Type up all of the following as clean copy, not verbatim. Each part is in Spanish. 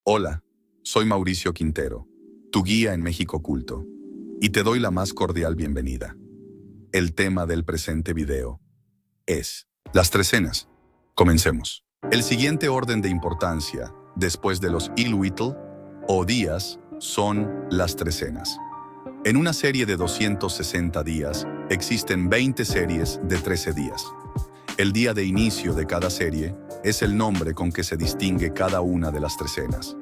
Hola, soy Mauricio Quintero, tu guía en México Oculto, y te doy la más cordial bienvenida. El tema del presente video es las trecenas. Comencemos. El siguiente orden de importancia, después de los Ilhuitl o días, son las trecenas. En una serie de 260 días, existen 20 series de 13 días. El día de inicio de cada serie es el nombre con que se distingue cada una de las trecenas.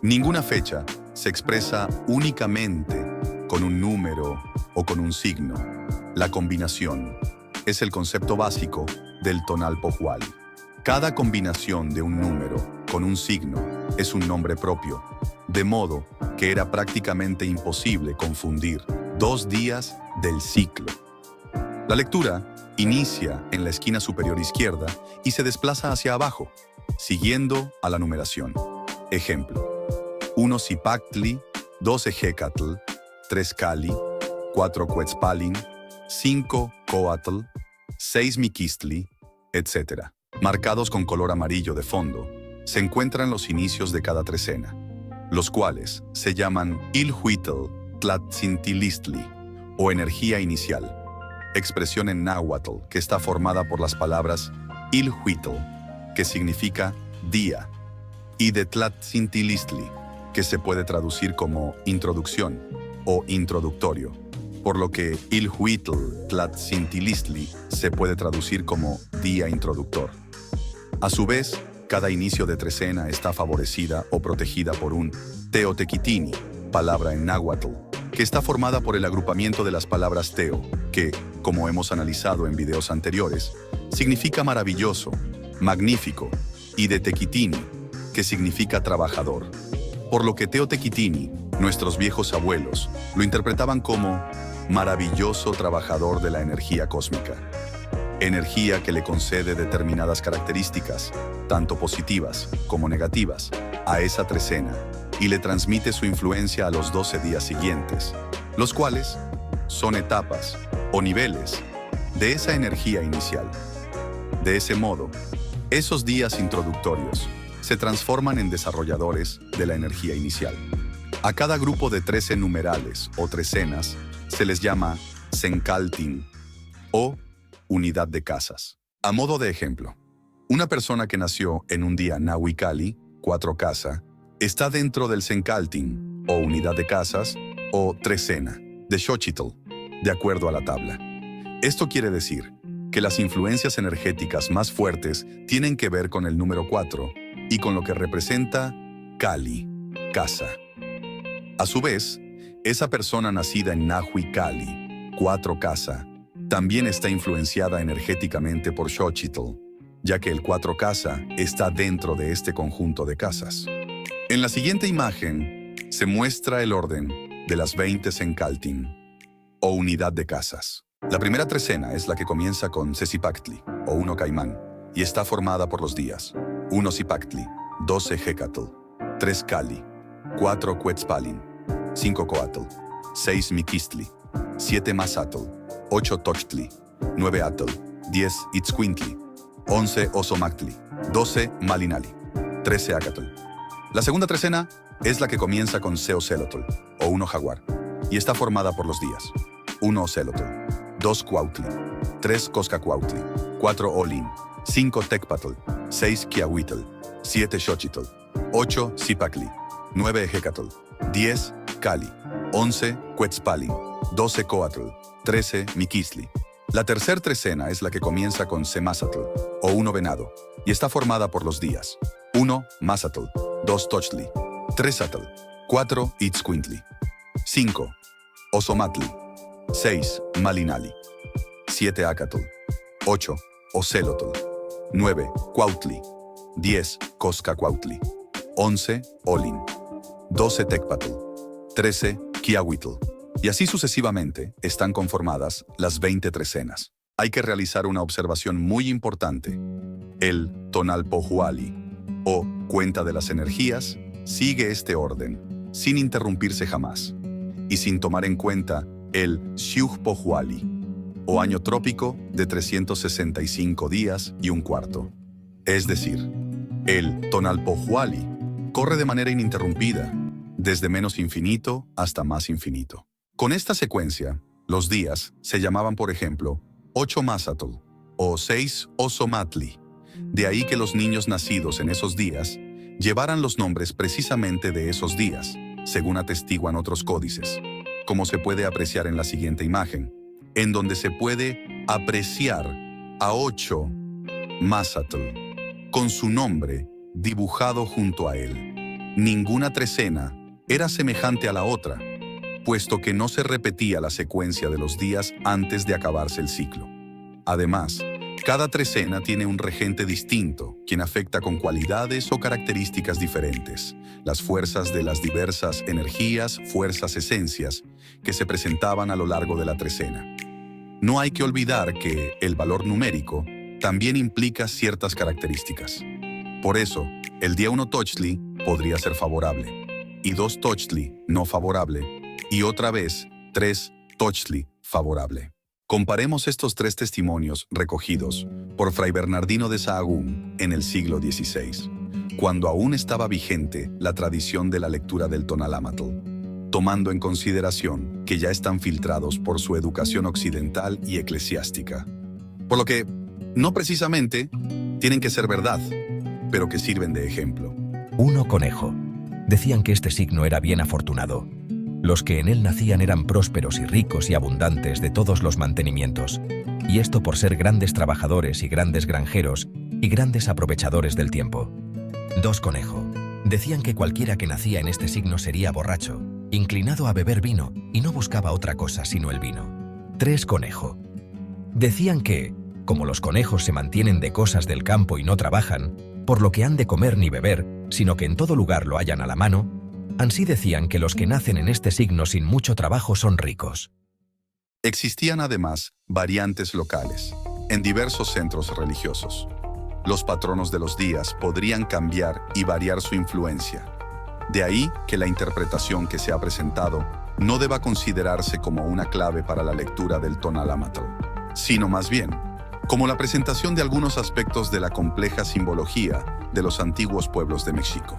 Ninguna fecha se expresa únicamente con un número o con un signo. La combinación es el concepto básico del tonal pohualli. Cada combinación de un número con un signo es un nombre propio, de modo que era prácticamente imposible confundir dos días del ciclo. La lectura inicia en la esquina superior izquierda y se desplaza hacia abajo, siguiendo a la numeración. Ejemplo: 1 Zipactli, 2 Ejecatl, 3 Cali, 4 Quetzpalin, 5 Coatl, 6 Miquistli, etc. Marcados con color amarillo de fondo, se encuentran los inicios de cada trecena, los cuales se llaman Ilhuitl Tlatzintilistli, o energía inicial, expresión en náhuatl que está formada por las palabras Ilhuitl, que significa día, y de Tlatzintilistli, que se puede traducir como introducción o introductorio, por lo que Ilhuitl Tlatzintilistli se puede traducir como día introductor. A su vez, cada inicio de trecena está favorecida o protegida por un teotequitini, palabra en náhuatl, que está formada por el agrupamiento de las palabras teo, que, como hemos analizado en videos anteriores, significa maravilloso, magnífico, y de tequitini, que significa trabajador. Por lo que teotequitini, nuestros viejos abuelos, lo interpretaban como maravilloso trabajador de la energía cósmica. Energía que le concede determinadas características, tanto positivas como negativas, a esa trecena, y le transmite su influencia a los 12 días siguientes, los cuales son etapas o niveles de esa energía inicial. De ese modo, esos días introductorios se transforman en desarrolladores de la energía inicial. A cada grupo de 13 numerales o trecenas se les llama Sencaltin o unidad de casas. A modo de ejemplo, una persona que nació en un día Nahuicali, 4 casa, está dentro del Sencaltin o unidad de casas o trecena de Xochitl, de acuerdo a la tabla. Esto quiere decir que las influencias energéticas más fuertes tienen que ver con el número 4 y con lo que representa Cali, casa. A su vez, esa persona nacida en Nahuicali, 4 casa, también está influenciada energéticamente por Xochitl, ya que el 4 casa está dentro de este conjunto de casas. En la siguiente imagen se muestra el orden de las 20 Sencaltin, o unidad de casas. La primera trecena es la que comienza con Sesipactli, o 1 Caimán, y está formada por los días 1 Zipactli, 2 Ejecatl, 3 Cali, 4 Quetzpalin, 5 Coatl, 6 Miquistli, 7 Mazatl, 8 Tochtli, 9 Atl, 10 Itzcuintli, 11 Osomactli, 12 Malinali, 13 Acatl. La segunda trecena es la que comienza con Seocelotl, o 1 Jaguar, y está formada por los días 1 Ocelotl, 2 Cuautli, 3 Coscacuautli, 4 Olin, 5 Tecpatl, 6 Quiahuitl, 7 Xochitl, 8 Zipactli, 9 Ejecatl, 10 Cali, 11 Quetzpalin, 12 Coatl, 13 Miquistli. La tercera trecena es la que comienza con Semazatl, o 1 Venado, y está formada por los días 1 Mazatl, 2 Tochtli, 3 Atl, 4 Itzcuintli, 5 Osomatli, 6 Malinali, 7 Acatl, 8 Ocelotl, 9 Cuautli, 10 Coscacuautli, 11 Olin, 12 Tecpatl, 13 Quiahuitl, y así sucesivamente están conformadas las 20 trecenas. Hay que realizar una observación muy importante. El tonal pohualli, o cuenta de las energías, sigue este orden, sin interrumpirse jamás, y sin tomar en cuenta el Xiuj pohualli, o año trópico de 365 días y un cuarto. Es decir, el tonal pohualli corre de manera ininterrumpida, desde menos infinito hasta más infinito. Con esta secuencia, los días se llamaban, por ejemplo, 8 Masatl o 6 Osomatli. De ahí que los niños nacidos en esos días llevaran los nombres precisamente de esos días, según atestiguan otros códices, como se puede apreciar en la siguiente imagen, en donde se puede apreciar a 8 Masatl con su nombre dibujado junto a él. Ninguna trecena era semejante a la otra, puesto que no se repetía la secuencia de los días antes de acabarse el ciclo. Además, cada trecena tiene un regente distinto, quien afecta con cualidades o características diferentes, las fuerzas de las diversas energías, fuerzas, esencias, que se presentaban a lo largo de la trecena. No hay que olvidar que el valor numérico también implica ciertas características. Por eso, el día 1 Tochtli podría ser favorable, y 2 Tochtli no favorable, y otra vez 3 Tochtli favorable. Comparemos estos 3 testimonios recogidos por Fray Bernardino de Sahagún en el siglo XVI, cuando aún estaba vigente la tradición de la lectura del Tonalámatl, tomando en consideración que ya están filtrados por su educación occidental y eclesiástica. Por lo que, no precisamente, tienen que ser verdad, pero que sirven de ejemplo. 1 Conejo. Decían que este signo era bien afortunado. Los que en él nacían eran prósperos y ricos y abundantes de todos los mantenimientos, y esto por ser grandes trabajadores y grandes granjeros y grandes aprovechadores del tiempo. 2 Conejo. Decían que cualquiera que nacía en este signo sería borracho, inclinado a beber vino y no buscaba otra cosa sino el vino. 3 Conejo. Decían que, como los conejos se mantienen de cosas del campo y no trabajan, por lo que han de comer ni beber, sino que en todo lugar lo hallan a la mano, ansí decían que los que nacen en este signo sin mucho trabajo son ricos. Existían además variantes locales, en diversos centros religiosos. Los patronos de los días podrían cambiar y variar su influencia. De ahí que la interpretación que se ha presentado no deba considerarse como una clave para la lectura del Tonalámatl, sino más bien como la presentación de algunos aspectos de la compleja simbología de los antiguos pueblos de México.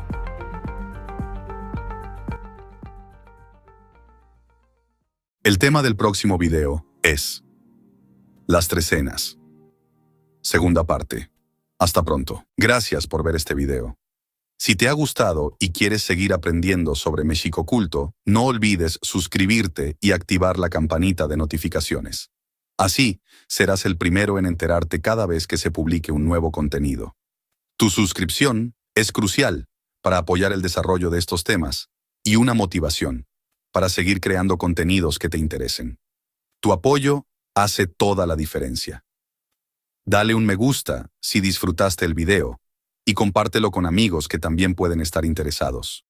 El tema del próximo video es las trecenas. Segunda parte. Hasta pronto. Gracias por ver este video. Si te ha gustado y quieres seguir aprendiendo sobre México Oculto, no olvides suscribirte y activar la campanita de notificaciones. Así, serás el primero en enterarte cada vez que se publique un nuevo contenido. Tu suscripción es crucial para apoyar el desarrollo de estos temas y una motivación para seguir creando contenidos que te interesen. Tu apoyo hace toda la diferencia. Dale un me gusta si disfrutaste el video y compártelo con amigos que también pueden estar interesados.